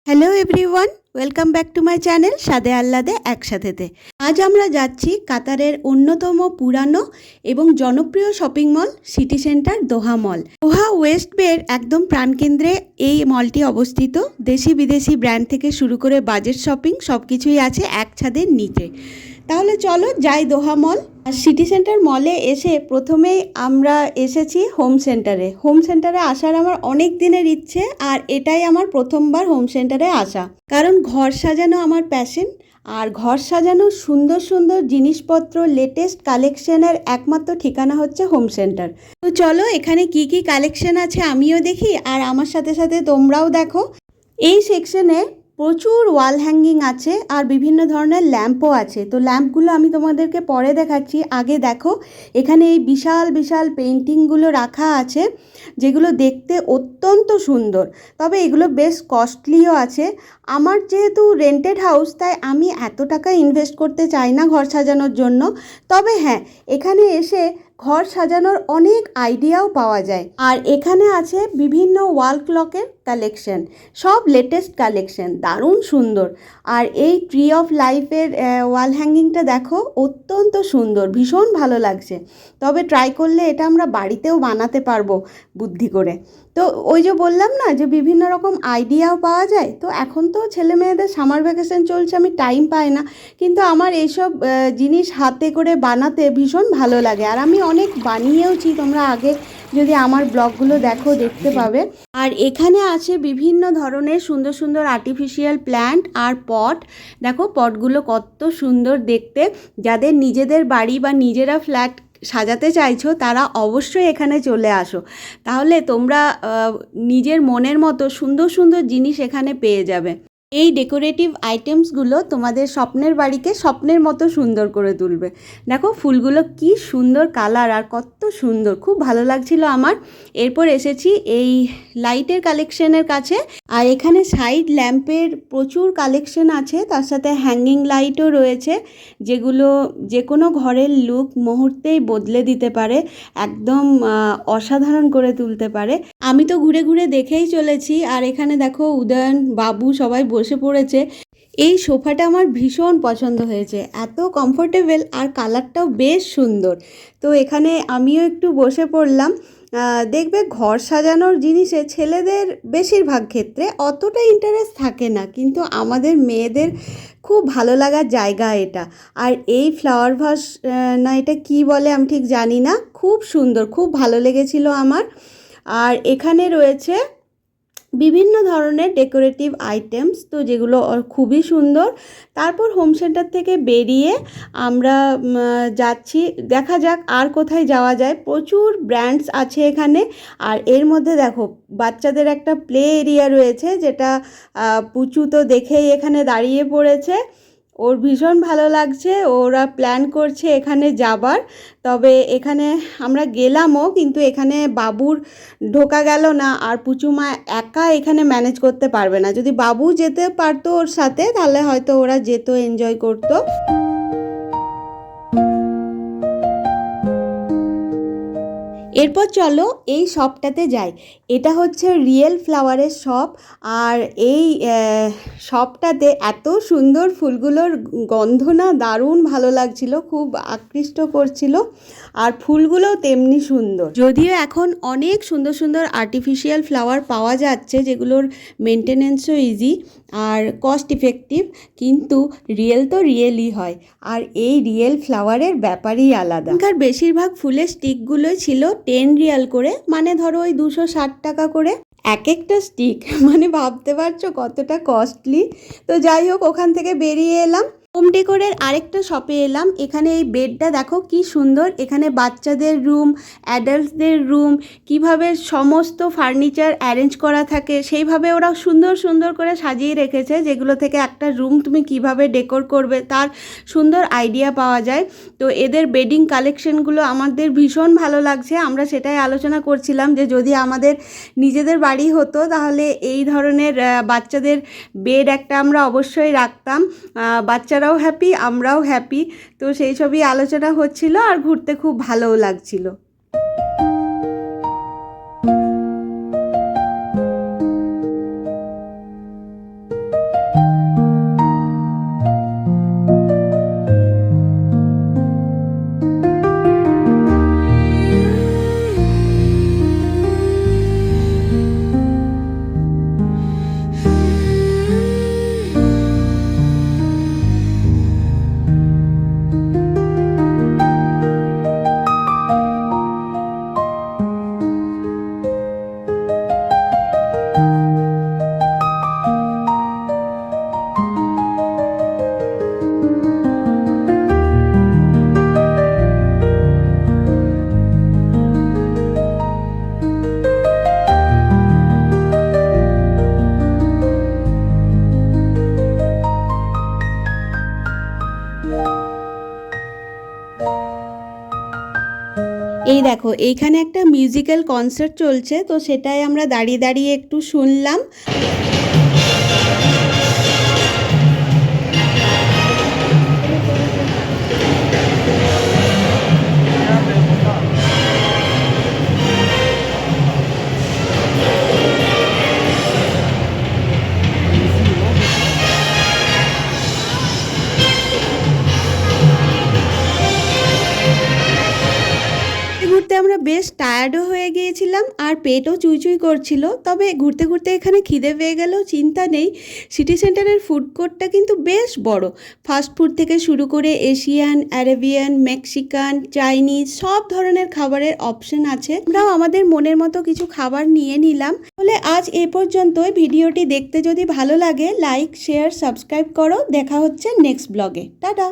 Hello everyone, welcome back to my channel স্বাদে আহ্লাদে একসাথেতে। আজ আমরা যাচ্ছি কাতারের অন্যতম পুরানো এবং জনপ্রিয় শপিং মল সিটি সেন্টার দোহা মল। দোহা ওয়েস্ট বের একদম প্রাণকেন্দ্রে এই মলটি অবস্থিত। দেশি বিদেশি ব্র্যান্ড থেকে শুরু করে বাজেট শপিং সব কিছুই আছে এক ছাদের নিচে। তাহলে চলো যাই দোহা মল। আর সিটি সেন্টার মলে এসে প্রথমেই আমরা এসেছি হোম সেন্টারে আসার আমার অনেক দিনের ইচ্ছে, আর এটাই আমার প্রথমবার হোম সেন্টারে আসা। কারণ ঘর সাজানো আমার প্যাশন, আর ঘর সাজানোর সুন্দর সুন্দর জিনিসপত্র লেটেস্ট কালেকশনের একমাত্র ঠিকানা হচ্ছে হোম সেন্টার। তো চলো এখানে কি কি কালেকশন আছে আমিও দেখি, আর আমার সাথে সাথে তোমরাও দেখো। এই সেকশনে প্রচুর ওয়াল হ্যাঙ্গিং আছে আর বিভিন্ন ধরনের ল্যাম্পও আছে। তো ল্যাম্পগুলো আমি তোমাদেরকে পরে দেখাচ্ছি, আগে দেখো এখানে এই বিশাল বিশাল পেন্টিংগুলো রাখা আছে, যেগুলো দেখতে অত্যন্ত সুন্দর। তবে এগুলো বেশ কস্টলিও আছে। আমার যেহেতু রেন্টেড হাউস, তাই আমি এত টাকা ইনভেস্ট করতে চাই না ঘর সাজানোর জন্য। তবে হ্যাঁ, এখানে এসে ঘর সাজানোর অনেক আইডিয়াও পাওয়া যায়। আর এখানে আছে বিভিন্ন ওয়াল ক্লকের কালেকশন, সব লেটেস্ট কালেকশন, দারুণ সুন্দর। আর এই ট্রি অফ লাইফের ওয়াল হ্যাঙ্গিংটা দেখো, অত্যন্ত সুন্দর, ভীষণ ভালো লাগছে। তবে ট্রাই করলে এটা আমরা বাড়িতেও বানাতে পারবো বুদ্ধি করে। তো ওই যে বললাম না যে বিভিন্ন রকম আইডিয়াও পাওয়া যায়। তো এখন তো ছেলে মেয়েদের সামার ভ্যাকেশন চলছে, আমি টাইম পাই না, কিন্তু আমার এইসব জিনিস হাতে করে বানাতে ভীষণ ভালো লাগে। আর আমি অনেক বানিয়েওছি, তোমরা আগে যদি আমার ব্লগগুলো দেখো দেখতে পাবে। আর এখানে আছে বিভিন্ন ধরনের সুন্দর সুন্দর আর্টিফিশিয়াল প্ল্যান্ট আর পট। দেখো পটগুলো কত সুন্দর দেখতে। যাদের নিজেদের বাড়ি বা নিজেরা ফ্ল্যাট সাজাতে চাইছো তারা অবশ্যই এখানে চলে আসো, তাহলে তোমরা নিজের মনের মতো সুন্দর সুন্দর জিনিস এখানে পেয়ে যাবে। এই ডেকোরেটিভ আইটেমসগুলো তোমাদের স্বপ্নের বাড়িকে স্বপ্নের মতো সুন্দর করে তুলবে। দেখো ফুলগুলো কি সুন্দর কালার, আর কত সুন্দর, খুব ভালো লাগছিল আমার। এরপর এসেছি এই লাইটের কালেকশনের কাছে। আর এখানে সাইড ল্যাম্পের প্রচুর কালেকশন আছে, তার সাথে হ্যাঙ্গিং লাইটও রয়েছে, যেগুলো যে কোনো ঘরের লুক মুহূর্তেই বদলে দিতে পারে, একদম অসাধারণ করে তুলতে পারে। আমি তো ঘুরে ঘুরে দেখেই চলেছি। আর এখানে দেখো উদয়ন, বাবু সবাই বসে পড়েছে। এই সোফাটা আমার ভীষণ পছন্দ হয়েছে, এত কমফোর্টেবল আর কালারটাও বেশ সুন্দর। তো এখানে আমিও একটু বসে পড়লাম। দেখবে ঘর সাজানোর জিনিসে ছেলেদের বেশিরভাগ ক্ষেত্রে অতটা ইন্টারেস্ট থাকে না, কিন্তু আমাদের মেয়েদের খুব ভালো লাগার জায়গা এটা। আর এই ফ্লাওয়ার ভাস, না এটা কি বলে আমি ঠিক জানি না, খুব সুন্দর, খুব ভালো লেগেছিল আমার। আর এখানে রয়েছে বিভিন্ন ধরনের ডেকোরেটিভ আইটেমস, তো যেগুলো খুবই সুন্দর। তারপর হোম সেন্টার থেকে বেরিয়ে আমরা যাচ্ছি, দেখা যাক আর কোথায় যাওয়া যায়। প্রচুর ব্র্যান্ডস আছে এখানে। আর এর মধ্যে দেখো বাচ্চাদের একটা প্লে এরিয়া রয়েছে, যেটা পুচু তো দেখেই এখানে দাঁড়িয়ে পড়েছে, ওর ভীষণ ভালো লাগছে, ওরা প্ল্যান করছে এখানে যাবার। তবে এখানে আমরা গেলামও, কিন্তু এখানে বাবুর ঢোকা গেল না, আর পুচুমা একা এখানে ম্যানেজ করতে পারবে না। যদি বাবু যেতে পারতো ওর সাথে, তাহলে হয়তো ওরা যেত, এনজয় করতো। এরপর চলো এই শপটাতে যাই। এটা হচ্ছে রিয়েল ফ্লাওয়ারের শপ। আর এই শপটাতে এত সুন্দর ফুলগুলোর গন্ধ না, দারুণ ভালো লাগছিল, খুব আকৃষ্ট করছিল। আর ফুলগুলোও তেমনি সুন্দর। যদিও এখন অনেক সুন্দর সুন্দর আর্টিফিশিয়াল ফ্লাওয়ার পাওয়া যাচ্ছে, যেগুলোর মেনটেনেন্সও ইজি আর কস্ট ইফেক্টিভ, কিন্তু রিয়েল তো রিয়েলই হয়। আর এই রিয়েল ফ্লাওয়ারের ব্যাপারই আলাদা। এখানকার বেশিরভাগ ফুলের স্টিকগুলোই ছিল 10 রিয়াল করে, মানে ধরো ওই 260 টাকা করে এক একটা স্টিক। মানে ভাবতে পারছো কতটা কস্টলি। তো যাই হোক, ওখান থেকে বেরিয়ে এলাম। হোম ডেকোরের আরেকটা শপে এলাম। এখানে এই বেডটা দেখো কি সুন্দর। এখানে বাচ্চাদের রুম, অ্যাডাল্টসদের রুম, কিভাবে সমস্ত ফার্নিচার অ্যারেঞ্জ করা থাকে সেইভাবে ওরা সুন্দর সুন্দর করে সাজিয়ে রেখেছে, যেগুলো থেকে একটা রুম তুমি কিভাবে ডেকোর করবে তার সুন্দর আইডিয়া পাওয়া যায়। তো এদের বেডিং কালেকশনগুলো আমাদের ভীষণ ভালো লাগছে। আমরা সেটাই আলোচনা করছিলাম যে যদি আমাদের নিজেদের বাড়ি হতো, তাহলে এই ধরনের বাচ্চাদের বেড একটা আমরা অবশ্যই রাখতাম। বাচ্চারাও হ্যাপি, আমরাও হ্যাপি। তো সেই সবই আলোচনা হচ্ছিল, আর ঘুরতে খুব ভালোও লাগছিল। এই দেখো এইখানে একটা মিউজিক্যাল কনসার্ট চলছে, তো সেটাই আমরা দাঁড়িয়ে দাঁড়িয়ে একটু শুনলাম। ঘুরতে আমরা বেশ টায়ার্ডও হয়ে গিয়েছিলাম আর পেটও চুইচুই করছিল। তবে ঘুরতে ঘুরতে এখানে খিদে পেয়ে গেলেও চিন্তা নেই, সিটি সেন্টারের ফুড কোর্টটা কিন্তু বেশ বড়। ফাস্ট ফুড থেকে শুরু করে এশিয়ান, আরেবিয়ান, মেক্সিকান, চাইনিজ সব ধরনের খাবারের অপশন আছে। আমরাও আমাদের মনের মতো কিছু খাবার নিয়ে নিলাম। তাহলে আজ এ পর্যন্তই। ভিডিওটি দেখতে যদি ভালো লাগে লাইক, শেয়ার, সাবস্ক্রাইব করো। দেখা হচ্ছে নেক্সট ব্লগে। টাটা।